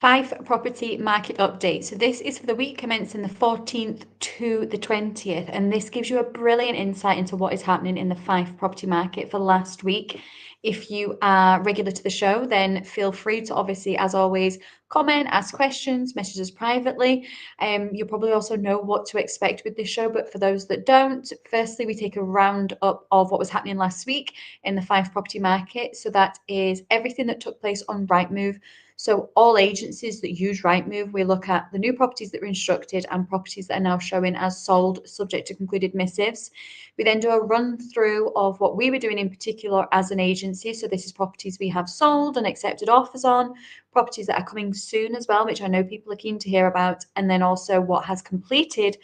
Fife Property Market Update. So this is for the week commencing the 14th to the 20th, and this gives you a brilliant insight into what is happening in the Fife property market for last week. If you are regular to the show, then feel free to obviously, as always, comment, ask questions, message us privately. You'll probably also know what to expect with this show, but for those that don't, firstly, we take a round up of what was happening last week in the Fife property market. So that is everything that took place on Rightmove. So all agencies that use Rightmove, we look at the new properties that were instructed and properties that are now showing as sold, subject to concluded missives. We then do a run through of what we were doing in particular as an agency. So this is properties we have sold and accepted offers on, properties that are coming soon as well, which I know people are keen to hear about, and then also what has completed,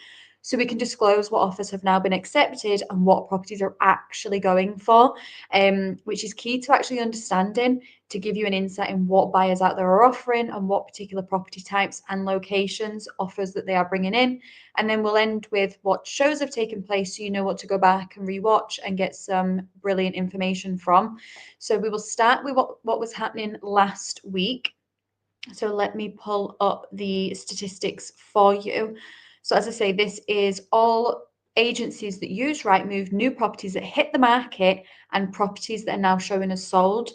so we can disclose what offers have now been accepted and what properties are actually going for, which is key to actually understanding, to give you an insight in what buyers out there are offering and what particular property types and locations, offers that they are bringing in. And then we'll end with what shows have taken place, so you know what to go back and rewatch and get some brilliant information from. So we will start with what was happening last week. So let me pull up the statistics for you. So as I say, this is all agencies that use Rightmove, new properties that hit the market and properties that are now showing as sold.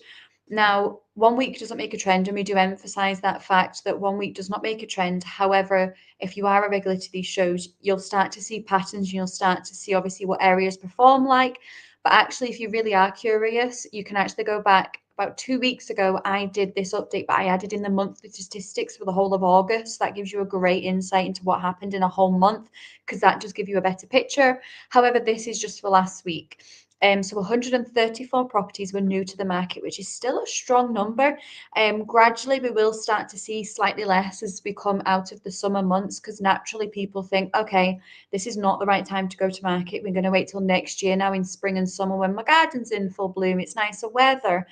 Now, 1 week doesn't make a trend, and we do emphasize that fact that 1 week does not make a trend. However, if you are a regular to these shows, you'll start to see patterns, you'll start to see obviously what areas perform like. But actually, if you really are curious, you can actually go back. About 2 weeks ago, I did this update, but I added in the monthly statistics for the whole of August. That gives you a great insight into what happened in a whole month, because that does give you a better picture. However, this is just for last week. So 134 properties were new to the market, which is still a strong number. Gradually, we will start to see slightly less as we come out of the summer months, because naturally people think, okay, this is not the right time to go to market. We're going to wait till next year now in spring and summer when my garden's in full bloom. It's nicer weather.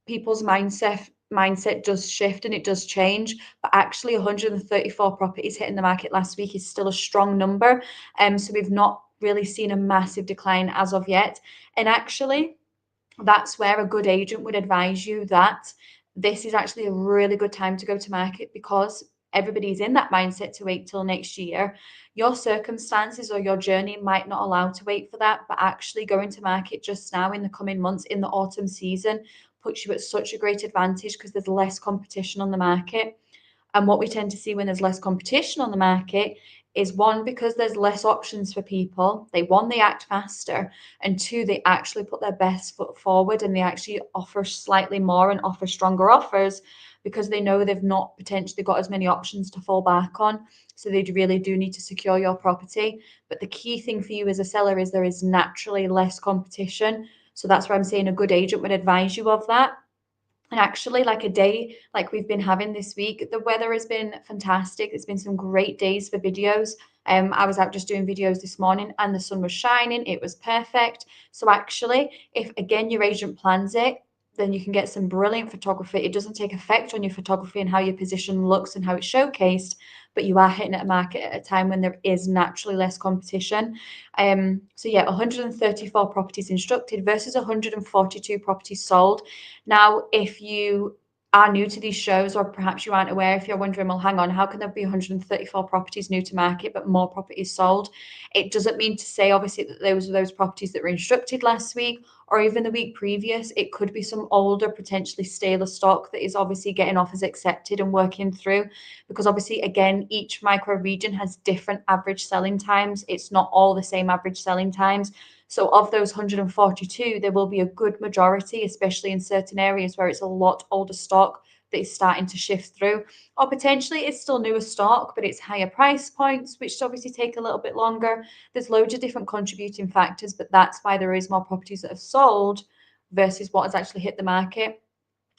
People's mindset does shift and it does change, but actually 134 properties hitting the market last week is still a strong number. So we've not really seen a massive decline as of yet. And actually, that's where a good agent would advise you that this is actually a really good time to go to market, because everybody's in that mindset to wait till next year. Your circumstances or your journey might not allow to wait for that, but actually going to market just now in the coming months in the autumn season puts you at such a great advantage, because there's less competition on the market. And what we tend to see when there's less competition on the market is, one, because there's less options for people, they act faster, and two, they actually put their best foot forward and they actually offer slightly more and offer stronger offers, because they know they've not potentially got as many options to fall back on. So they really do need to secure your property. But the key thing for you as a seller is there is naturally less competition. So that's where I'm saying a good agent would advise you of that. And actually, like a day like we've been having this week, the weather has been fantastic. There's been some great days for videos. I was out just doing videos this morning and the sun was shining. It was perfect. So actually, if again your agent plans it, then you can get some brilliant photography. It doesn't take effect on your photography and how your position looks and how it's showcased, but you are hitting at a market at a time when there is naturally less competition. So yeah, 134 properties instructed versus 142 properties sold. Now, if you are new to these shows, or perhaps you aren't aware, if you're wondering, well, hang on, how can there be 134 properties new to market but more properties sold? It doesn't mean to say, obviously, that those are those properties that were instructed last week or even the week previous. It could be some older, potentially staler stock that is obviously getting offers accepted and working through, because obviously, again, each micro region has different average selling times. It's not all the same average selling times. So of those 142, there will be a good majority, especially in certain areas where it's a lot older stock, that is starting to shift through. Or potentially it's still newer stock, but it's higher price points, which obviously take a little bit longer. There's loads of different contributing factors, but that's why there is more properties that have sold versus what has actually hit the market.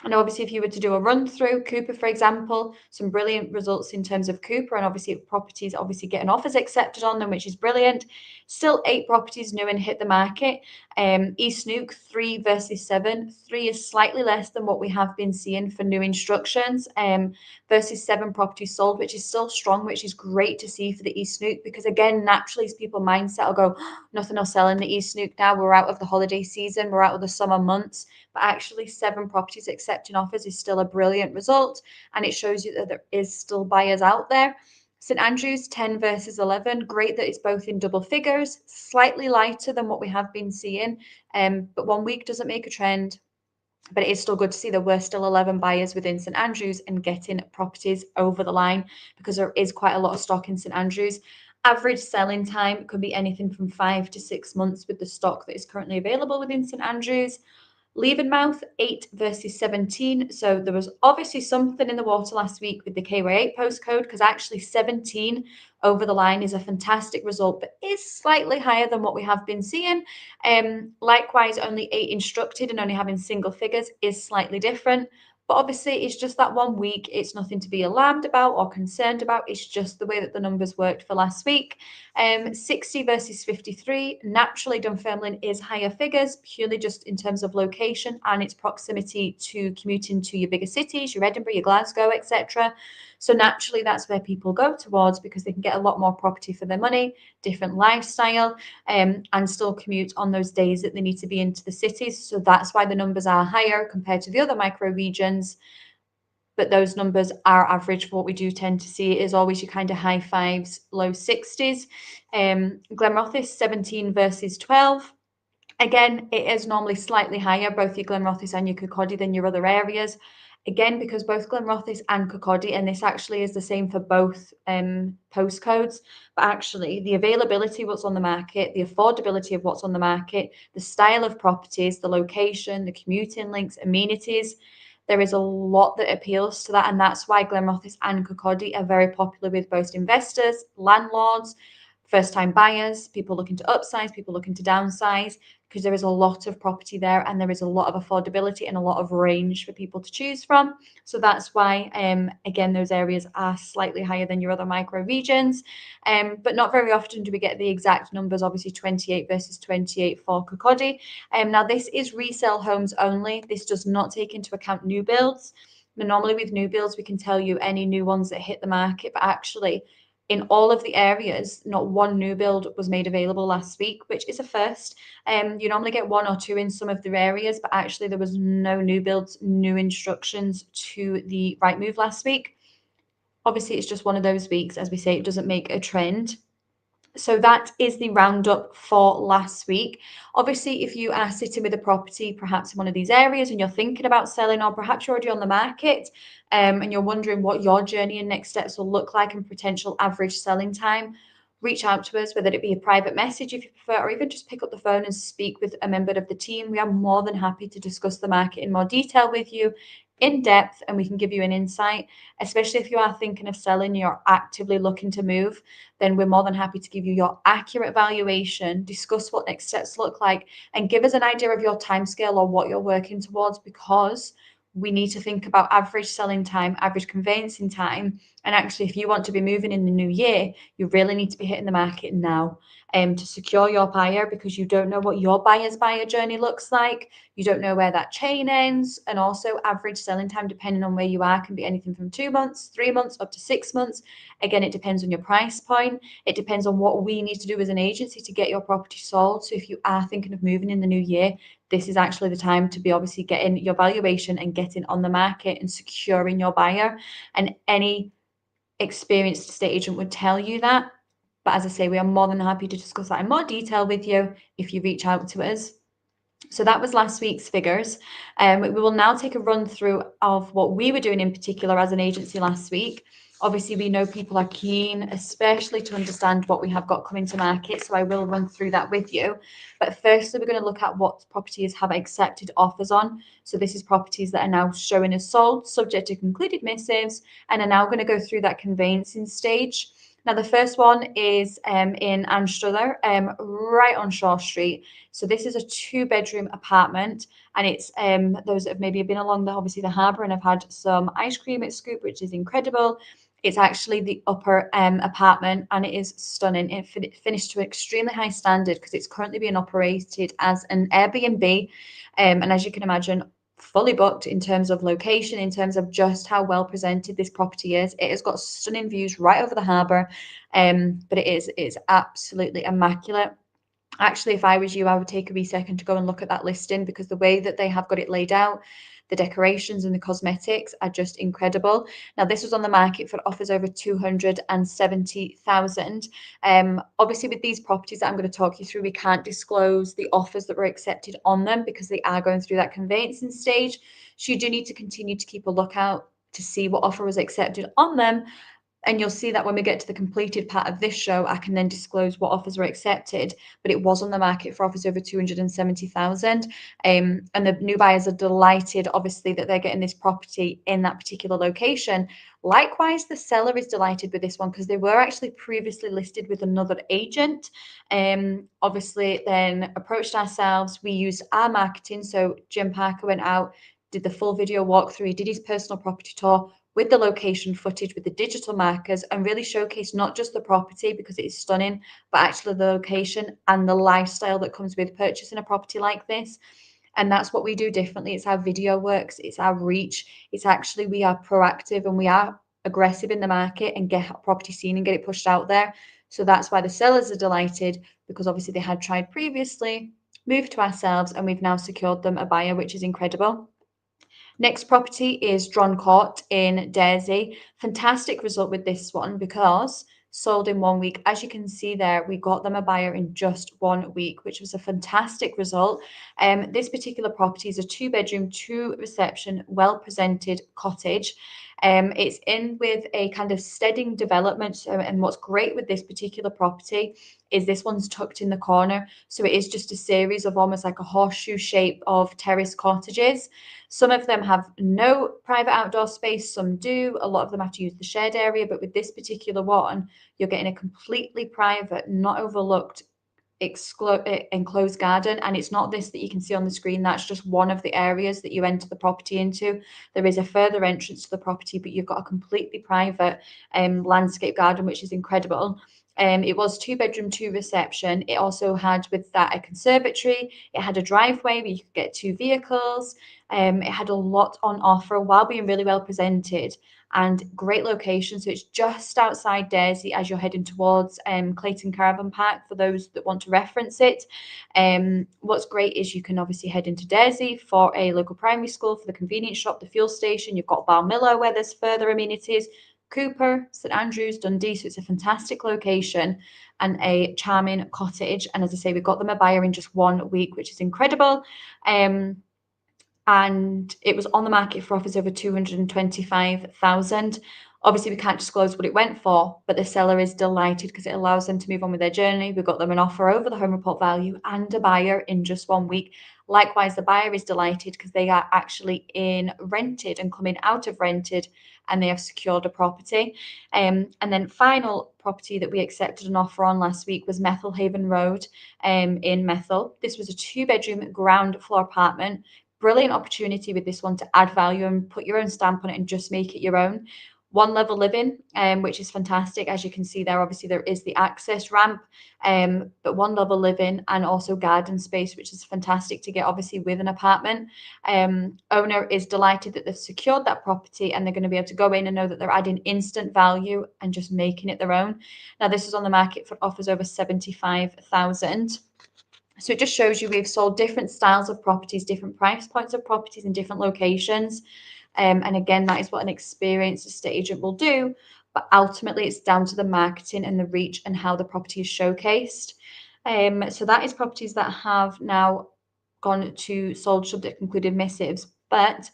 And obviously, if you were to do a run through Cooper, for example, some brilliant results in terms of Cooper, and obviously properties obviously getting offers accepted on them, which is brilliant. Still 8 properties new and hit the market. East Nuke 3 versus 7. 3 is slightly less than what we have been seeing for new instructions, versus 7 properties sold, which is still strong, which is great to see for the East Nuke, because again, naturally, people's mindset will go, oh, nothing will sell in the East Nuke now. We're out of the holiday season. We're out of the summer months. But actually, 7 properties accepted accepting offers is still a brilliant result, and it shows you that there is still buyers out there. St Andrews 10 versus 11, great that it's both in double figures, slightly lighter than what we have been seeing, but 1 week doesn't make a trend. But it is still good to see that we're still 11 buyers within St Andrews and getting properties over the line, because there is quite a lot of stock in St Andrews. Average selling time could be anything from 5 to 6 months with the stock that is currently available within St Andrews. Leavenmouth 8 versus 17. So there was obviously something in the water last week with the KY8 postcode, because actually 17 over the line is a fantastic result, but is slightly higher than what we have been seeing. Likewise, only 8 instructed and only having single figures is slightly different. But obviously, it's just that 1 week. It's nothing to be alarmed about or concerned about. It's just the way that the numbers worked for last week. 60 versus 53. Naturally, Dunfermline is higher figures, purely just in terms of location and its proximity to commuting to your bigger cities, your Edinburgh, your Glasgow, etc. So naturally, that's where people go towards, because they can get a lot more property for their money, different lifestyle, and still commute on those days that they need to be into the cities. So that's why the numbers are higher compared to the other micro regions. But those numbers are average for what we do tend to see. It is always your kind of high 5s, low 60s. Glenrothes 17 versus 12. Again, it is normally slightly higher, both your Glenrothes and your Kirkcaldy, than your other areas. Again, because both Glenrothes and Kirkcaldy, and this actually is the same for both postcodes, but actually the availability of what's on the market, the affordability of what's on the market, the style of properties, the location, the commuting links, amenities, there is a lot that appeals to that, and that's why Glenrothes and Kirkcaldy are very popular with both investors, landlords, first-time buyers, people looking to upsize, people looking to downsize, because there is a lot of property there and there is a lot of affordability and a lot of range for people to choose from. So that's why, again, those areas are slightly higher than your other micro regions. But not very often do we get the exact numbers, obviously 28 versus 28 for Kirkcaldy. Now, this is resale homes only. This does not take into account new builds. Now, normally with new builds, we can tell you any new ones that hit the market, but actually, in all of the areas, not one new build was made available last week, which is a first. You normally get 1 or 2 in some of the areas, but actually there was no new builds, new instructions to the Rightmove last week. Obviously, it's just one of those weeks. As we say, it doesn't make a trend. So that is the roundup for last week. Obviously, if you are sitting with a property, perhaps in one of these areas, and you're thinking about selling, or perhaps you're already on the market, and you're wondering what your journey and next steps will look like and potential average selling time, reach out to us, whether it be a private message if you prefer, or even just pick up the phone and speak with a member of the team. We are more than happy to discuss the market in more detail with you, in depth, and we can give you an insight, especially if you are thinking of selling, you're actively looking to move, then we're more than happy to give you your accurate valuation, discuss what next steps look like, and give us an idea of your timescale or what you're working towards, because we need to think about average selling time, average conveyancing time. And actually, if you want to be moving in the new year, you really need to be hitting the market now to secure your buyer, because you don't know what your buyer's buyer journey looks like. You don't know where that chain ends. And also, average selling time, depending on where you are, can be anything from 2 months, 3 months, up to 6 months. Again, it depends on your price point. It depends on what we need to do as an agency to get your property sold. So if you are thinking of moving in the new year, this is actually the time to be obviously getting your valuation and getting on the market and securing your buyer. And any experienced estate agent would tell you that. But as I say, we are more than happy to discuss that in more detail with you if you reach out to us. So that was last week's figures. We will now take a run through of what we were doing in particular as an agency last week. Obviously, we know people are keen, especially to understand what we have got coming to market. So I will run through that with you. But firstly, we're going to look at what properties have accepted offers on. So this is properties that are now showing as sold, subject to concluded missives, and are now going to go through that conveyancing stage. Now, the first one is in Anstruther, right on Shaw Street. So this is a 2-bedroom apartment, and it's those that have maybe been along obviously the harbour and have had some ice cream at Scoop, which is incredible. It's actually the upper apartment, and it is stunning. It finished to an extremely high standard because it's currently being operated as an Airbnb, and as you can imagine, fully booked in terms of location, in terms of just how well presented this property is. It has got stunning views right over the harbour, but it is absolutely immaculate. Actually, if I was you, I would take a wee second to go and look at that listing, because the way that they have got it laid out, The decorations and the cosmetics are just incredible. Now, this was on the market for offers over 270,000. Obviously, with these properties that I'm going to talk you through, we can't disclose the offers that were accepted on them because they are going through that conveyancing stage. So you do need to continue to keep a lookout to see what offer was accepted on them. And you'll see that when we get to the completed part of this show, I can then disclose what offers were accepted. But it was on the market for offers over 270,000. And the new buyers are delighted, obviously, that they're getting this property in that particular location. Likewise, the seller is delighted with this one because they were actually previously listed with another agent. Obviously, then approached ourselves. We used our marketing. So Jim Parker went out, did the full video walkthrough, he did his personal property tour with the location footage, with the digital markers, and really showcase not just the property because it is stunning, but actually the location and the lifestyle that comes with purchasing a property like this. And that's what we do differently. It's how video works, it's our reach. It's actually, we are proactive and we are aggressive in the market and get property seen and get it pushed out there. So that's why the sellers are delighted, because obviously they had tried previously, moved to ourselves, and we've now secured them a buyer, which is incredible. Next property is Drawn Court in Jersey. Fantastic result with this one because sold in 1 week. As you can see there, we got them a buyer in just 1 week, which was a fantastic result. This particular property is a 2-bedroom, 2-reception, well-presented cottage. It's in with a kind of steadying development. And what's great with this particular property is this one's tucked in the corner. So it is just a series of almost like a horseshoe shape of terrace cottages. Some of them have no private outdoor space, some do. A lot of them have to use the shared area, but with this particular one, you're getting a completely private, not overlooked, enclosed garden. And it's not this that you can see on the screen. That's just one of the areas that you enter the property into. There is a further entrance to the property, but you've got a completely private landscape garden, which is incredible. It was 2-bedroom, 2-reception. It also had with that a conservatory. It had a driveway where you could get 2 vehicles. It had a lot on offer while being really well presented and great location. So it's just outside Jersey as you're heading towards Clayton Caravan Park for those that want to reference it. What's great is you can obviously head into Jersey for a local primary school, for the convenience shop, the fuel station. You've got Balmillo where there's further amenities. Cooper, St Andrews, Dundee. So it's a fantastic location and a charming cottage. And as I say, we got them a buyer in just 1 week, which is incredible. And it was on the market for offers over 225,000. Obviously, we can't disclose what it went for, but the seller is delighted because it allows them to move on with their journey. We got them an offer over the home report value and a buyer in just 1 week. Likewise, the buyer is delighted because they are actually in rented and coming out of rented, and they have secured a property. And then final property that we accepted an offer on last week was Methelhaven Road in Methil. This was a 2-bedroom ground floor apartment. Brilliant opportunity with this one to add value and put your own stamp on it and just make it your own. 1 level living, which is fantastic. As you can see there, obviously there is the access ramp, but 1 level living and also garden space, which is fantastic to get obviously with an apartment. Owner is delighted that they've secured that property and they're going to be able to go in and know that they're adding instant value and just making it their own. Now this is on the market for offers over 75,000. So it just shows you we've sold different styles of properties, different price points of properties in different locations. And again, that is what an experienced estate agent will do. But ultimately, it's down to the marketing and the reach and how the property is showcased. So that is properties that have now gone to sold subject concluded missives. But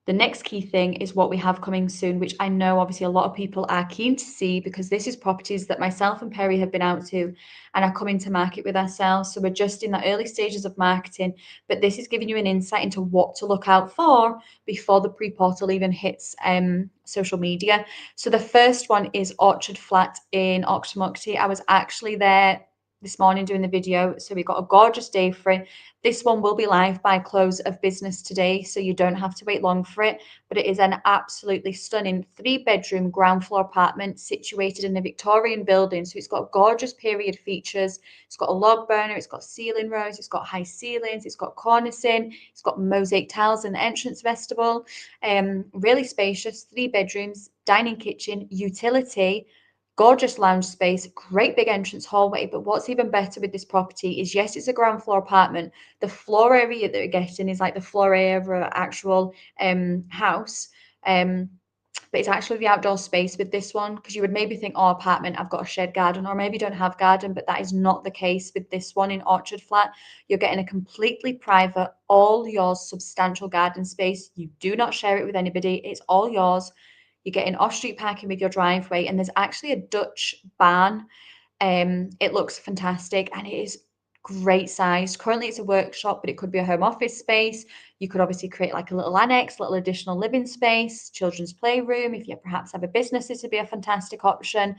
the next key thing is what we have coming soon, which I know obviously a lot of people are keen to see because this is properties that myself and Perry have been out to and are coming to market with ourselves. So we're just in the early stages of marketing, but this is giving you an insight into what to look out for before the pre-portal even hits social media. So the first one is Orchard Flat in Auchtermuchty. I was actually there this morning doing the video, so we got a gorgeous day for it. This one will be live by close of business today, so you don't have to wait long for it, but it is an absolutely stunning 3-bedroom ground floor apartment situated in a Victorian building. So it's got gorgeous period features. It's got a log burner, it's got ceiling rows, it's got high ceilings, it's got cornicing, it's got mosaic tiles in the entrance vestibule. Really spacious, 3 bedrooms, dining kitchen, utility, gorgeous lounge space, great big entrance hallway. But what's even better with this property is, yes, it's a ground floor apartment. The floor area that you're getting is like the floor area of an actual house. But it's actually the outdoor space with this one, because you would maybe think, oh, apartment, I've got a shared garden, or maybe don't have garden, but that is not the case with this one in Orchard Flat. You're getting a completely private, all yours substantial garden space. You do not share it with anybody. It's all yours. You're getting off-street parking with your driveway, and there's actually a Dutch barn. It looks fantastic, and it is great size. Currently it's a workshop, but it could be a home office space. You could obviously create like a little annex, little additional living space, children's playroom. If you perhaps have a business, this would be a fantastic option.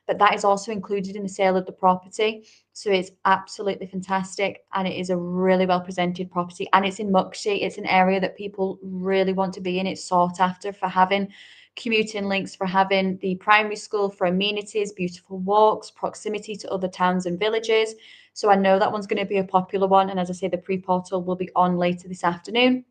But that is also included in the sale of the property. So it's absolutely fantastic, and it is a really well presented property, and it's in Muxty. It's an area that people really want to be in. It's sought after for having commuting links, for having the primary school, for amenities, beautiful walks, proximity to other towns and villages. So I know that one's going to be a popular one. And as I say, the pre-portal will be on later this afternoon.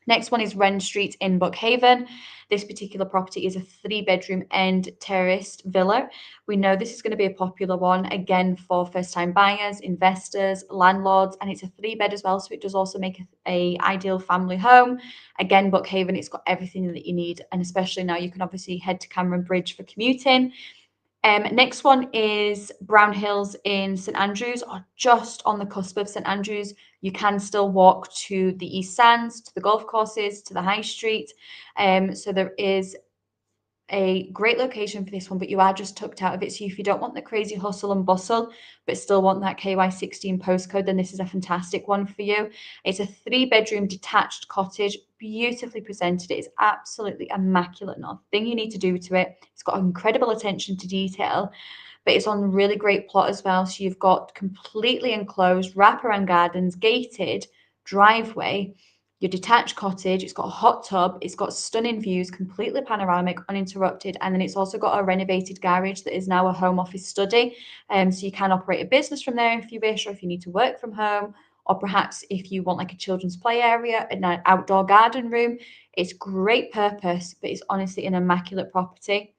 Next one is Wren Street in Buckhaven. This particular property is a 3-bedroom end terraced villa. We know this is going to be a popular one, again, for first-time buyers, investors, landlords, and it's a 3-bed as well, so it does also make a ideal family home. Again, Buckhaven, it's got everything that you need, and especially now you can obviously head to Cameron Bridge for commuting. Next one is Brown Hills in St Andrews, or just on the cusp of St Andrews. You can still walk to the East Sands, to the golf courses, to the high street. So there is a great location for this one, but you are just tucked out of it. So if you don't want the crazy hustle and bustle, but still want that KY16 postcode, then this is a fantastic one for you. It's a 3-bedroom detached cottage, beautifully presented. It is absolutely immaculate. Nothing you need to do to it. It's got incredible attention to detail, but it's on really great plot as well. So you've got completely enclosed wraparound gardens, gated driveway, your detached cottage. It's got a hot tub, it's got stunning views, completely panoramic, uninterrupted, and then it's also got a renovated garage that is now a home office study. So you can operate a business from there if you wish, or if you need to work from home, or perhaps if you want like a children's play area and an outdoor garden room. It's great purpose, but it's honestly an immaculate property.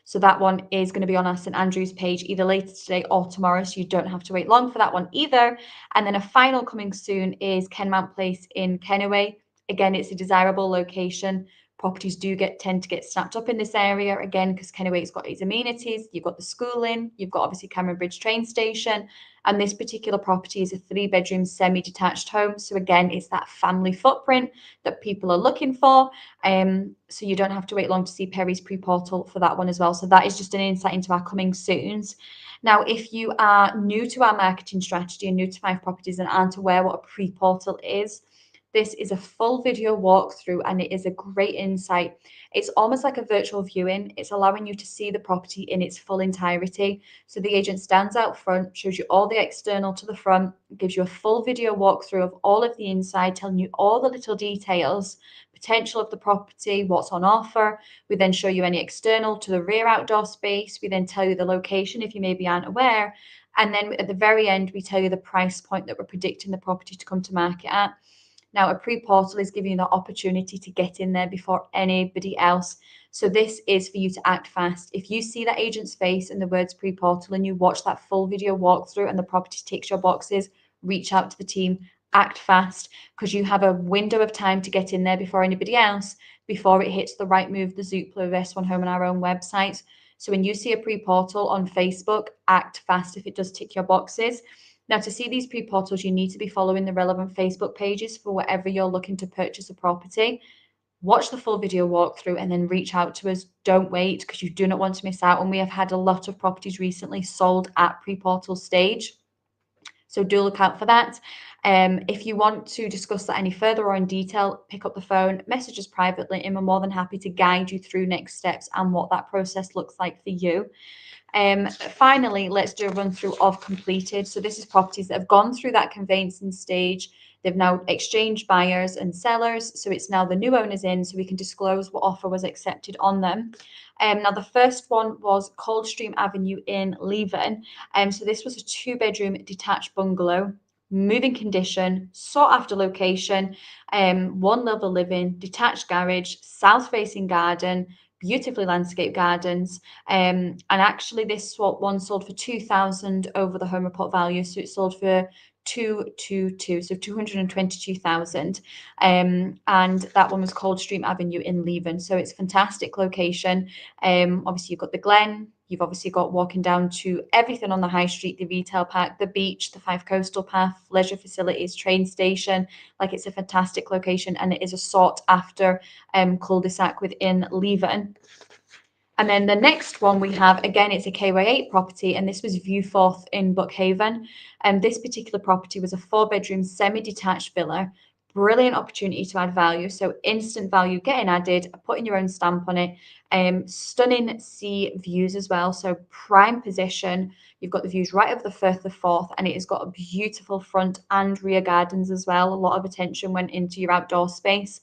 So that one is going to be on our St Andrews page either later today or tomorrow, so you don't have to wait long for that one either. And then a final coming soon is Kenmount Place in Kennoway. Again, it's a desirable location. Properties do tend to get snapped up in this area, again, because Kennoway's got its amenities. You've got the schooling, you've got obviously Cameron Bridge train station, and this particular property is a 3-bedroom semi-detached home. So again, it's that family footprint that people are looking for. So you don't have to wait long to see Perry's pre-portal for that one as well. So that is just an insight into our coming soons. Now, if you are new to our marketing strategy and new to Fife Properties and aren't aware what a pre-portal is, this is a full video walkthrough, and it is a great insight. It's almost like a virtual viewing. It's allowing you to see the property in its full entirety. So the agent stands out front, shows you all the external to the front, gives you a full video walkthrough of all of the inside, telling you all the little details, potential of the property, what's on offer. We then show you any external to the rear outdoor space. We then tell you the location if you maybe aren't aware. And then at the very end, we tell you the price point that we're predicting the property to come to market at. Now, a pre-portal is giving you the opportunity to get in there before anybody else. So this is for you to act fast. If you see that agent's face and the words pre-portal and you watch that full video walkthrough and the property ticks your boxes, reach out to the team, act fast, because you have a window of time to get in there before anybody else, before it hits the Rightmove, the Zoopla, the S1 Home, and our own website. So when you see a pre-portal on Facebook, act fast if it does tick your boxes. Now, to see these pre-portals, you need to be following the relevant Facebook pages for wherever you're looking to purchase a property. Watch the full video walkthrough and then reach out to us. Don't wait, because you do not want to miss out. And we have had a lot of properties recently sold at pre-portal stage. So do look out for that. If you want to discuss that any further or in detail, pick up the phone, message us privately, and we're more than happy to guide you through next steps and what that process looks like for you. Finally, let's do a run through of completed. So this is properties that have gone through that conveyancing stage. They've now exchanged buyers and sellers. So it's now the new owners in, so we can disclose what offer was accepted on them. Now the first one was Coldstream Avenue in Leven. So this was a 2-bedroom detached bungalow, moving condition, sought after location, 1 level living, detached garage, south facing garden, beautifully landscaped gardens. And actually this one sold for 2,000 over the home report value. So it sold for 222, so 222,000. And that one was Coldstream Avenue in Leven. So it's a fantastic location. Obviously you've got the Glen, you've obviously got walking down to everything on the high street, the retail park, the beach, the Fife Coastal Path, leisure facilities, train station. Like, it's a fantastic location, and it is a sought after cul-de-sac within Leven. And then the next one we have, again, it's a KY8 property, and this was Viewforth in Buckhaven. And this particular property was a 4-bedroom semi-detached villa. Brilliant opportunity to add value. So instant value getting added, putting your own stamp on it. Stunning sea views as well. So prime position. You've got the views right over the Firth of Forth, and it has got a beautiful front and rear gardens as well. A lot of attention went into your outdoor space.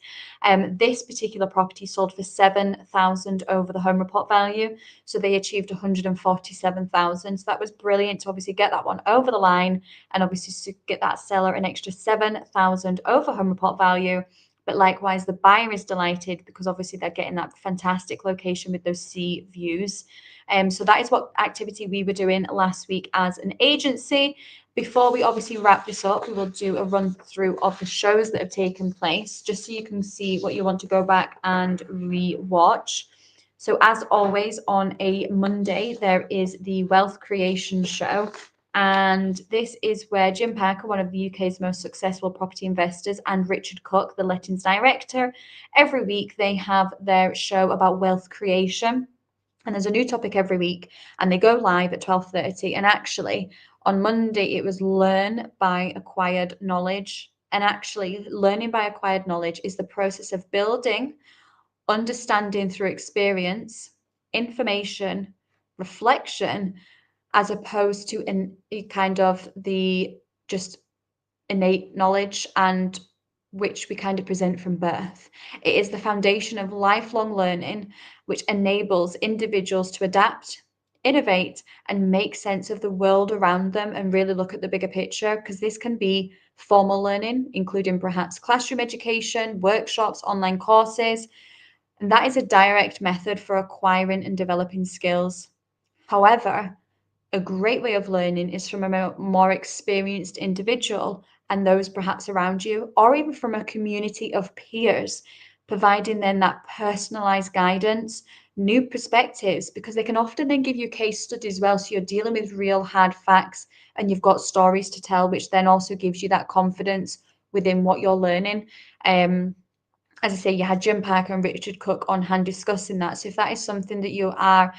This particular property sold for 7,000 over the home report value. So they achieved 147,000. So that was brilliant to obviously get that one over the line, and obviously to get that seller an extra 7,000 over home report value. But likewise, the buyer is delighted because obviously they're getting that fantastic location with those sea views. So that is what activity we were doing last week as an agency. Before we obviously wrap this up, we will do a run through of the shows that have taken place, just so you can see what you want to go back and re-watch. So as always, on a Monday, there is the Wealth Creation Show. And this is where Jim Parker, one of the UK's most successful property investors, and Richard Cook, the lettings director, every week they have their show about wealth creation. And there's a new topic every week, and they go live at 12:30. And actually, on Monday, it was learn by acquired knowledge. And actually, learning by acquired knowledge is the process of building understanding through experience, information, reflection, as opposed to a kind of the just innate knowledge and which we kind of present from birth. It is the foundation of lifelong learning, which enables individuals to adapt, innovate, and make sense of the world around them and really look at the bigger picture, because this can be formal learning, including perhaps classroom education, workshops, online courses, and that is a direct method for acquiring and developing skills. However, a great way of learning is from a more experienced individual and those perhaps around you, or even from a community of peers, providing then that personalized guidance, new perspectives, because they can often then give you case studies as well. So you're dealing with real hard facts and you've got stories to tell, which then also gives you that confidence within what you're learning. As I say, you had Jim Parker and Richard Cook on hand discussing that. So if that is something that you are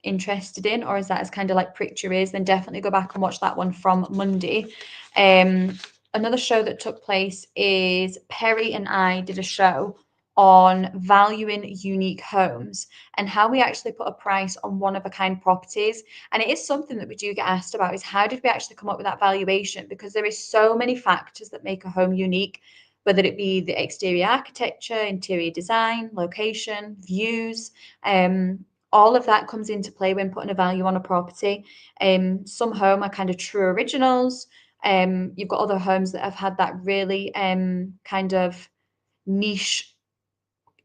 interested in, or is that as kind of like pricked your ears, then definitely go back and watch that one from Monday. Another show that took place is Perry and I did a show on valuing unique homes and how we actually put a price on one-of-a-kind properties. And it is something that we do get asked about, is how did we actually come up with that valuation? Because there is so many factors that make a home unique, whether it be the exterior architecture, interior design, location, views, all of that comes into play when putting a value on a property. Some home are kind of true originals. You've got other homes that have had that really kind of niche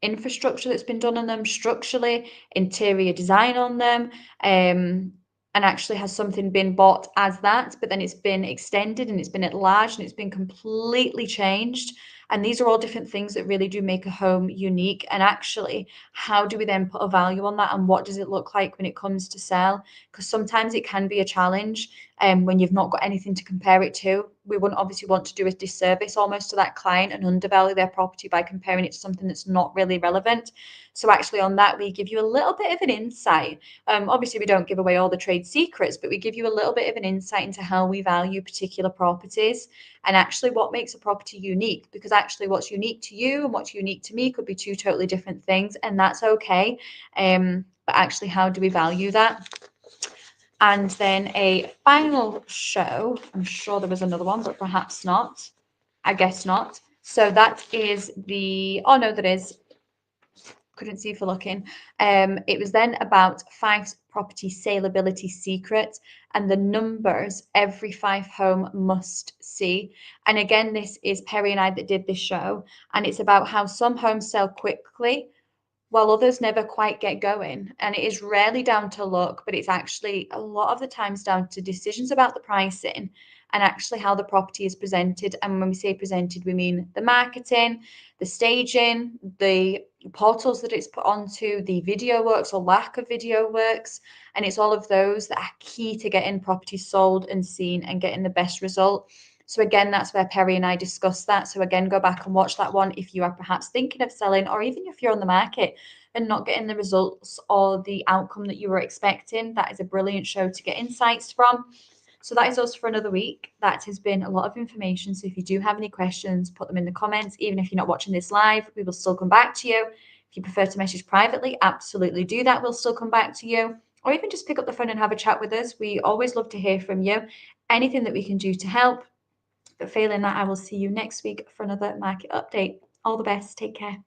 infrastructure that's been done on them structurally, interior design on them, and actually has something been bought as that, but then it's been extended and it's been enlarged and it's been completely changed. And these are all different things that really do make a home unique. And actually, how do we then put a value on that, and what does it look like when it comes to sell? Because sometimes it can be a challenge when you've not got anything to compare it to. We wouldn't obviously want to do a disservice almost to that client and undervalue their property by comparing it to something that's not really relevant. So actually on that, we give you a little bit of an insight. Obviously, we don't give away all the trade secrets, but we give you a little bit of an insight into how we value particular properties and actually what makes a property unique. Because actually what's unique to you and what's unique to me could be two totally different things, and that's okay. But actually, how do we value that? And then a final show, I'm sure there was another one, but perhaps not. I guess not. So that is oh no, there is. Couldn't see for looking. It was then about Fife Property saleability secret and the numbers every Fife home must see. And again, this is Perry and I that did this show, and it's about how some homes sell quickly while others never quite get going. And it is rarely down to luck, but it's actually a lot of the times down to decisions about the pricing and actually how the property is presented. And when we say presented, we mean the marketing, the staging, the portals that it's put onto, the video works or lack of video works. And it's all of those that are key to getting properties sold and seen and getting the best result. So again, that's where Perry and I discussed that. So again, go back and watch that one if you are perhaps thinking of selling, or even if you're on the market and not getting the results or the outcome that you were expecting. That is a brilliant show to get insights from. So that is us for another week. That has been a lot of information. So if you do have any questions, put them in the comments. Even if you're not watching this live, we will still come back to you. If you prefer to message privately, absolutely do that. We'll still come back to you. Or even just pick up the phone and have a chat with us. We always love to hear from you. Anything that we can do to help. But failing that, I will see you next week for another market update. All the best. Take care.